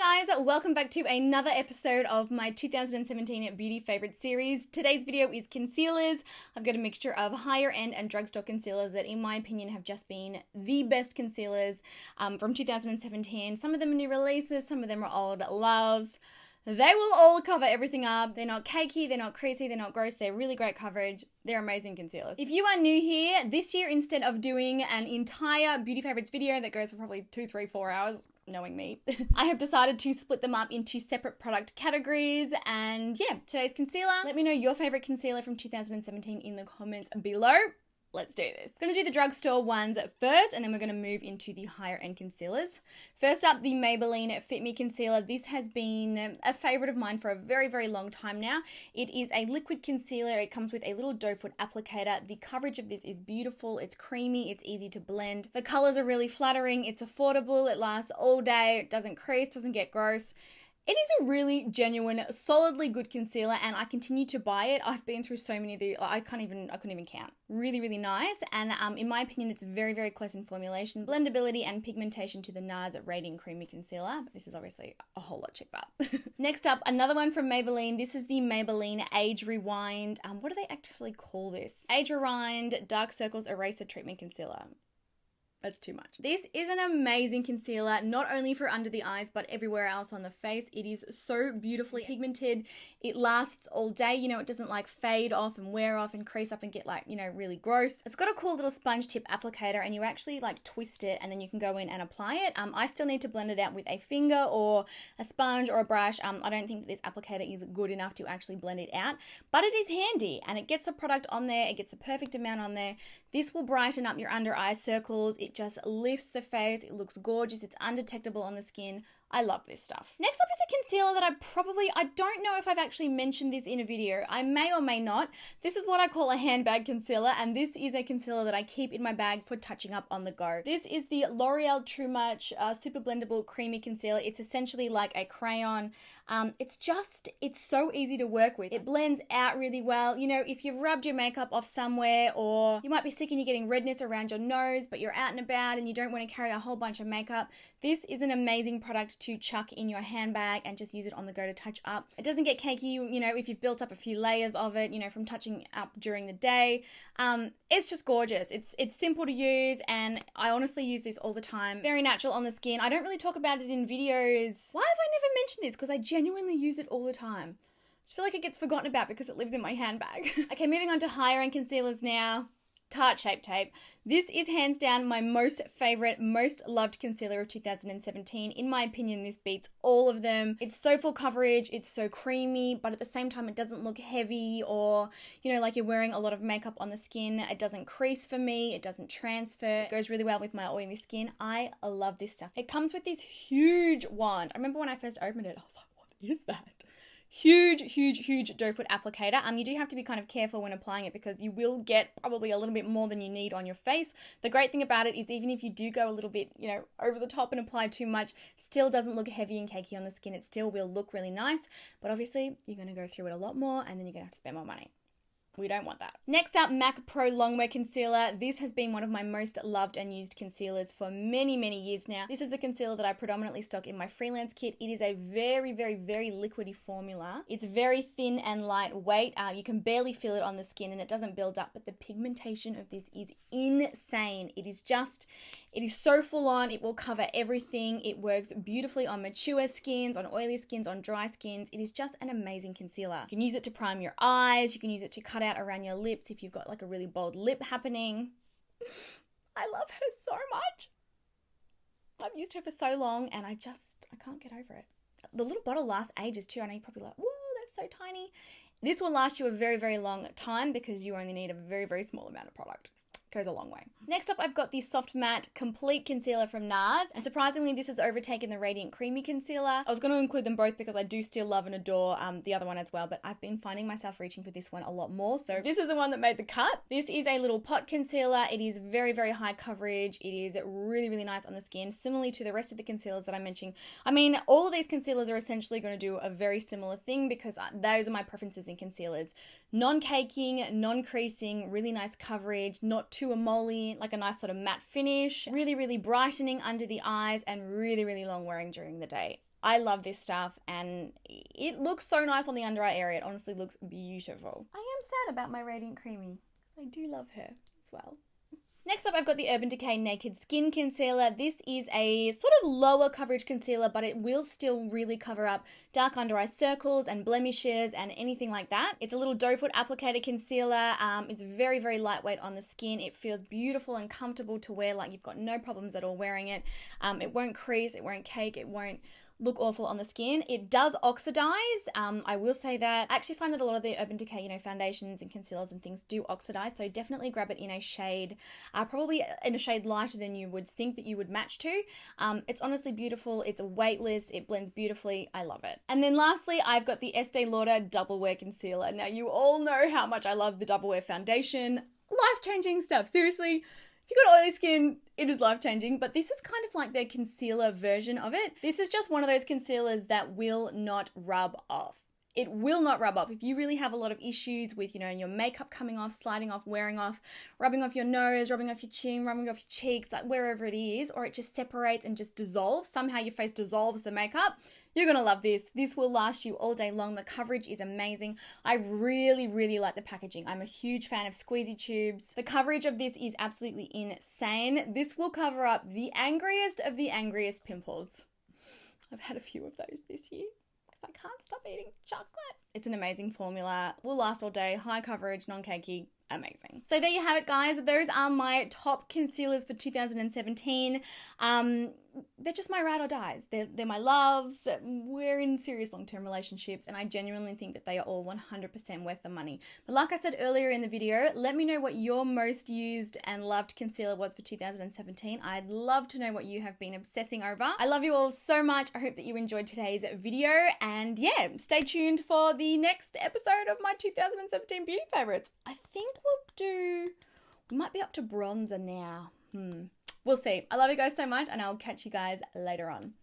Hey guys, welcome back to another episode of my 2017 beauty favorite series. Today's video is concealers. I've got a mixture of higher end and drugstore concealers that in my opinion have just been the best concealers from 2017. Some of them are new releases, some of them are old loves. They will all cover everything up. They're not cakey, they're not creasy, they're not gross, they're really great coverage. They're amazing concealers. If you are new here, this year instead of doing an entire beauty favorites video that goes for probably 2, 3, 4 hours, knowing me, I have decided to split them up into separate product categories. And yeah, today's concealer. Let me know your favorite concealer from 2017 in the comments below. Let's do this. I'm going to do the drugstore ones first, and then we're going to move into the higher end concealers. First up, the Maybelline Fit Me Concealer. This has been a favorite of mine for a very, very long time now. It is a liquid concealer. It comes with a little doe foot applicator. The coverage of this is beautiful. It's creamy. It's easy to blend. The colors are really flattering. It's affordable. It lasts all day. It doesn't crease, doesn't get gross. It is a really genuine, solidly good concealer, and I continue to buy it. I've been through so many of the, I couldn't even count. Really, really nice, and in my opinion, it's very, very close in formulation, blendability, and pigmentation to the NARS Radiant Creamy Concealer, but this is obviously a whole lot cheaper. Next up, another one from Maybelline. This is the Maybelline Age Rewind. What do they actually call this? Age Rewind Dark Circles Eraser Treatment Concealer. That's too much. This is an amazing concealer, not only for under the eyes, but everywhere else on the face. It is so beautifully pigmented. It lasts all day. You know, it doesn't like fade off and wear off and crease up and get like, you know, really gross. It's got a cool little sponge tip applicator, and you actually like twist it and then you can go in and apply it. I still need to blend it out with a finger or a sponge or a brush. I don't think that this applicator is good enough to actually blend it out, but it is handy and it gets the product on there. It gets the perfect amount on there. This will brighten up your under eye circles. It just lifts the face. It looks gorgeous. It's undetectable on the skin. I love this stuff. Next up is a concealer that I don't know if I've actually mentioned this in a video. I may or may not. This is what I call a handbag concealer, and this is a concealer that I keep in my bag for touching up on the go. This is the L'Oreal True Match Super Blendable Creamy Concealer. It's essentially like a crayon. It's so easy to work with. It blends out really well. You know, if you've rubbed your makeup off somewhere, or you might be sick and you're getting redness around your nose, but you're out and about and you don't want to carry a whole bunch of makeup, this is an amazing product to chuck in your handbag and just use it on the go to touch up. It doesn't get cakey, you know, if you've built up a few layers of it, you know, from touching up during the day. It's just gorgeous. It's simple to use, and I honestly use this all the time. It's very natural on the skin. I don't really talk about it in videos. Why have I never mentioned this? Because I genuinely use it all the time. I just feel like it gets forgotten about because it lives in my handbag. Okay, moving on to higher end concealers now. Tarte Shape Tape. This is hands down my most favorite, most loved concealer of 2017. In my opinion, this beats all of them. It's so full coverage, it's so creamy, but at the same time, it doesn't look heavy or, you know, like you're wearing a lot of makeup on the skin. It doesn't crease for me, it doesn't transfer. It goes really well with my oily skin. I love this stuff. It comes with this huge wand. I remember when I first opened it, I was like, what is that? Huge doe foot applicator. You do have to be kind of careful when applying it because you will get probably a little bit more than you need on your face. The great thing about it is even if you do go a little bit, you know, over the top and apply too much, still doesn't look heavy and cakey on the skin. It still will look really nice, but obviously you're going to go through it a lot more and then you're going to have to spend more money. We don't want that. Next up, MAC Pro Longwear Concealer. This has been one of my most loved and used concealers for many, many years now. This is the concealer that I predominantly stock in my freelance kit. It is a very, very, very liquidy formula. It's very thin and lightweight. You can barely feel it on the skin and it doesn't build up, but the pigmentation of this is insane. It is so full on. It will cover everything. It works beautifully on mature skins, on oily skins, on dry skins. It is just an amazing concealer. You can use it to prime your eyes. You can use it to cut out around your lips if you've got like a really bold lip happening. I love her so much. I've used her for so long and I can't get over it. The little bottle lasts ages too. I know you're probably like, whoa, that's so tiny. This will last you a very, very long time because you only need a very, very small amount of product. Goes a long way. Next up, I've got the Soft Matte Complete Concealer from NARS, and surprisingly, this has overtaken the Radiant Creamy Concealer. I was going to include them both because I do still love and adore the other one as well, but I've been finding myself reaching for this one a lot more, so this is the one that made the cut. This is a little pot concealer. It is very, very high coverage. It is really, really nice on the skin, similarly to the rest of the concealers that I'm mentioning. I mean, all of these concealers are essentially going to do a very similar thing because those are my preferences in concealers. Non-caking, non-creasing, really nice coverage, not too emollient, like a nice sort of matte finish, really, really brightening under the eyes, and really, really long wearing during the day. I love this stuff, and it looks so nice on the under eye area. It honestly looks beautiful. I am sad about my Radiant Creamy. I do love her as well. Next up, I've got the Urban Decay Naked Skin Concealer. This is a sort of lower coverage concealer, but it will still really cover up dark under eye circles and blemishes and anything like that. It's a little doe foot applicator concealer. It's very, very lightweight on the skin. It feels beautiful and comfortable to wear, like you've got no problems at all wearing it. It won't crease, it won't cake, it won't look awful on the skin. It does oxidize. I will say that. I actually find that a lot of the Urban Decay, foundations and concealers and things do oxidize. So definitely grab it in a shade, probably in a shade lighter than you would think that you would match to. It's honestly beautiful. It's weightless. It blends beautifully. I love it. And then lastly, I've got the Estee Lauder Double Wear Concealer. Now you all know how much I love the Double Wear foundation. Life-changing stuff. Seriously. If you've got oily skin, it is life-changing, but this is kind of like their concealer version of it. This is just one of those concealers that will not rub off. It will not rub off. If you really have a lot of issues with, your makeup coming off, sliding off, wearing off, rubbing off your nose, rubbing off your chin, rubbing off your cheeks, like wherever it is, or it just separates and just dissolves, somehow your face dissolves the makeup, you're going to love this. This will last you all day long. The coverage is amazing. I really, really like the packaging. I'm a huge fan of squeezy tubes. The coverage of this is absolutely insane. This will cover up the angriest of the angriest pimples. I've had a few of those this year. I can't stop eating chocolate. It's an amazing formula. Will last all day. High coverage, non-cakey. Amazing. So there you have it, guys. Those are my top concealers for 2017. They're just my ride or dies. They're my loves. We're in serious long-term relationships, and I genuinely think that they are all 100% worth the money. But like I said earlier in the video, let me know what your most used and loved concealer was for 2017. I'd love to know what you have been obsessing over. I love you all so much. I hope that you enjoyed today's video, and yeah, stay tuned for the next episode of my 2017 beauty favorites. I think we might be up to bronzer now. We'll see. I love you guys so much, and I'll catch you guys later on.